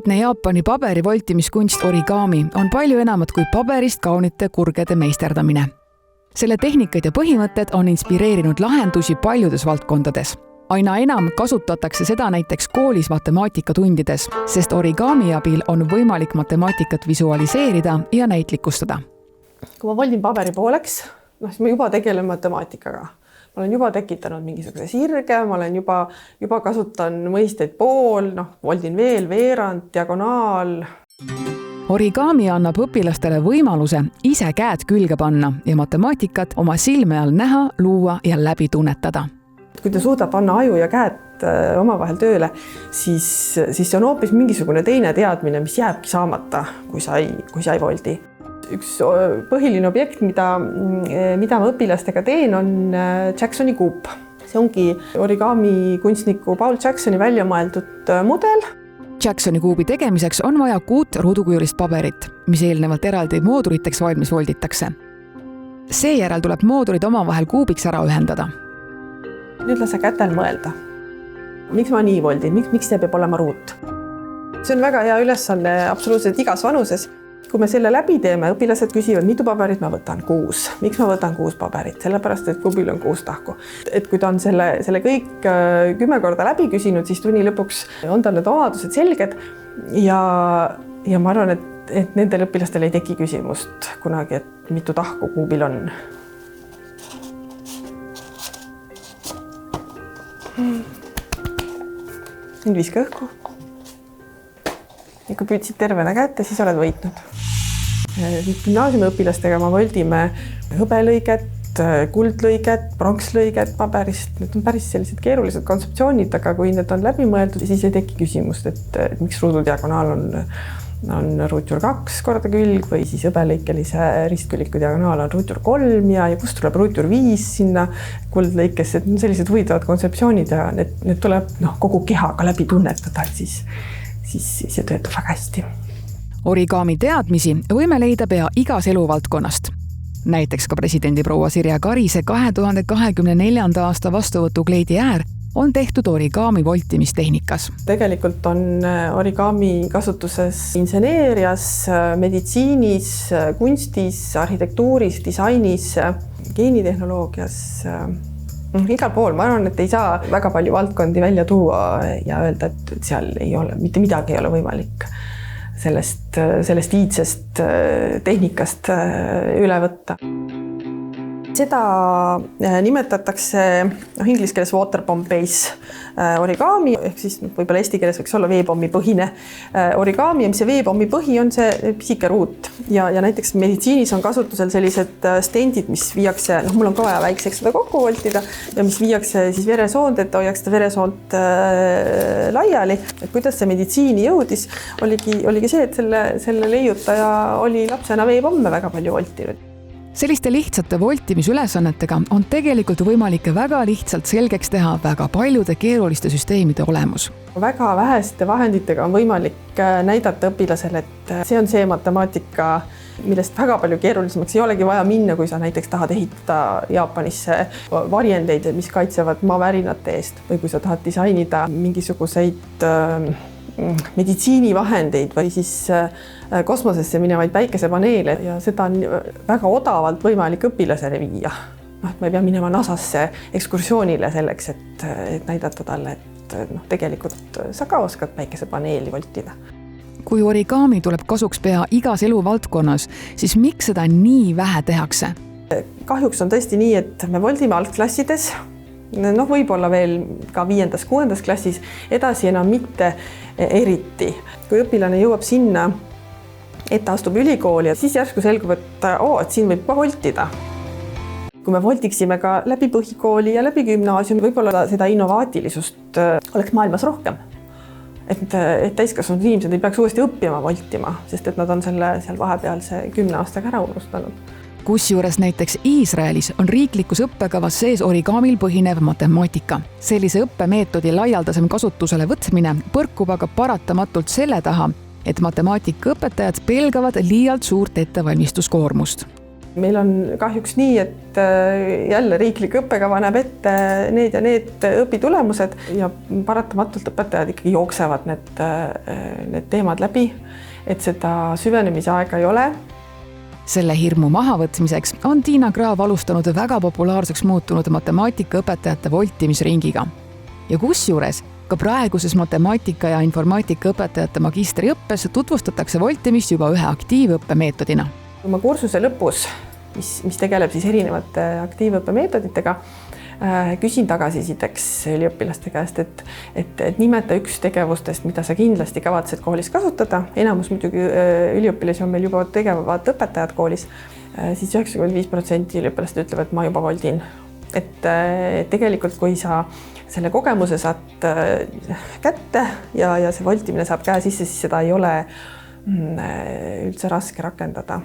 iidne Jaapani paberivoltimiskunst origami on palju enamat kui paberist kaunite kurgede meisterdamine. Selle tehnikad ja põhimõtted on inspireerinud lahendusi paljudes valdkondades. Aina enam kasutatakse seda näiteks koolis matemaatikatundides, sest origami abil on võimalik matemaatikat visualiseerida ja näitlikustada. Kui ma voldin paberi pooleks, siis ma juba tegelen matemaatikaga. Ma olen juba tekitanud mingisuguse sirge, ma olen juba kasutan mõisteid pool, voldin veel, veerand, diagonaal. Origami annab õpilastele võimaluse ise käed külge panna ja matemaatikat oma silme all näha, luua ja läbi tunnetada. Kui ta suudab panna aju ja käed omavahel tööle, siis see on hoopis mingisugune teine teadmine, mis jääbki saamata, kui sa ei voldi. Üks põhiline objekt, mida ma õpilastega teen, on Jacksoni kuup. See ongi origami kunstniku Paul Jacksoni välja mõeldud mudel. Jacksoni kuubi tegemiseks on vaja 6 ruudukujulist paberit, mis eelnevalt eraldi mooduriteks valmis volditakse. Seejärel tuleb moodurid omavahel kuubiks ära ühendada. Nüüd lase kätel mõelda. Miks ma nii voldin? Miks see peab olema ruut? See on väga hea ülesanne absoluutselt igas vanuses. Kui me selle läbi teeme, õpilased küsivad, mitu paberit ma võtan? 6. Miks ma võtan 6 paberit? Sellepärast, et kuubil on 6 tahku. Et kui ta on selle kõik 10 korda läbi küsinud, siis tunni lõpuks on tal need omadused selged ja ma arvan, et nendel õpilastel ei teki küsimust kunagi, et mitu tahku kuubil on. Nüüd viska õhku. Ja kui püüdsid tervena kätte, siis oled võitnud. Gümnaasiumi õpilastega ma voldime hõbelõiget, kuldlõiget, pronkslõiget paberist. Need on päris sellised keerulised kontseptsioonid, aga kui need on läbi mõeldud, siis ei teki küsimust, et miks ruududiagonaal on ruutjuur 2 korda külg või siis hõbelõikelise ristkülliku diagonaal on ruutjuur 3 ja kust tuleb ruutjuur 5 sinna kuldlõikesse. Et sellised huvitavad kontseptsioonid ja need tuleb kogu kehaga läbi tunnetada, siis see töötab väga hästi. Origami teadmisi võime leida pea igas eluvaldkonnast. Näiteks ka presidendi proua Sirje Karise 2024. aasta vastuvõtu kleidi äär on tehtud origami voltimistehnikas. Tegelikult on origami kasutuses inseneerias, meditsiinis, kunstis, arhitektuuris, disainis, geenitehnoloogias. Igal pool, ma arvan, et ei saa väga palju valdkondi välja tuua ja öelda, et seal ei ole, mitte midagi ei ole võimalik sellest iidsest tehnikast üle võtta. Seda nimetatakse inglise keeles waterbomb base origami, ehk siis võib-olla eesti keeles võiks olla veepommi põhine origami, ja mis see veepommi põhi on see pisike ruut. Ja näiteks meditsiinis on kasutusel sellised stendid, mis viiakse, mul on ka vaja väikseks seda kokku voltida, ja mis viiakse siis veresoonde, et hoiaks seda veresoont laiali. Et kuidas see meditsiini jõudis, oligi see, et selle leiutaja oli lapsena veepomme väga palju voltinud. Selliste lihtsate voltimisülesannetega on tegelikult võimalik väga lihtsalt selgeks teha väga paljude keeruliste süsteemide olemus. Väga väheste vahenditega on võimalik näidata õpilasele, et see on see matemaatika, millest väga palju keerulisemaks ei olegi vaja minna, kui sa näiteks tahad ehitada Jaapanisse varjendeid, mis kaitsevad maavärinate eest, või kui sa tahad disainida mingisuguseid meditsiinivahendeid või siis kosmosesse minevaid päikesepaneele ja seda on väga odavalt võimalik õpilasele viia. Ma ei pea minema NASAsse ekskursioonile selleks, et näidata talle, et tegelikult sa ka oskad päikesepaneeli voltida. Kui origami tuleb kasuks pea igas eluvaldkonnas, siis miks seda nii vähe tehakse? Kahjuks on tõesti nii, et me voldime algklassides, võib-olla veel ka 5.–6. klassis, edasi enam mitte eriti. Kui õpilane jõuab sinna, et ta astub ülikooli, siis järsku selgub, et siin võib ka voltida. Kui me voldiksime ka läbi põhikooli ja läbi gümnaasiumi, võib-olla seda innovaatilisust oleks maailmas rohkem. Et täiskasvanud inimesed ei peaks uuesti õppima voltima, sest et nad on selle seal vahepealse 10 aastaga ära unustanud. Kusjuures näiteks Iisraelis on riiklikus õppekavas sees origamil põhinev matemaatika. Sellise õppemeetodi laialdasem kasutusele võtmine põrkub aga paratamatult selle taha, et matemaatikaõpetajad pelgavad liialt suurt ettevalmistuskoormust. meil on kahjuks nii, et jälle riiklik õppekava näeb ette need ja need õpitulemused ja paratamatult õpetajad ikkagi jooksevad need teemad läbi, et seda süvenemise aega ei ole. Selle hirmu mahavõtmiseks on Tiina Kraav alustanud väga populaarseks muutunud matemaatikaõpetajate voltimisringiga. Ja kusjuures ka praeguses matemaatika ja informaatika õpetajate magistriõppes tutvustatakse voltimist juba ühe aktiivõppemeetodina. Oma kursuse lõpus, mis tegeleb siis erinevate aktiivõppemeetoditega, küsin tagasisideks üliõpilaste käest, et nimeta üks tegevustest, mida sa kindlasti kavatsed koolis kasutada. Enamus muidugi üliõpilasi on meil juba tegevad õpetajad koolis, siis 95% üliõpilast ütlevad, et ma juba voldin. Et tegelikult, kui sa selle kogemuse saad kätte ja see voltimine saab käe sisse, siis seda ei ole üldse raske rakendada.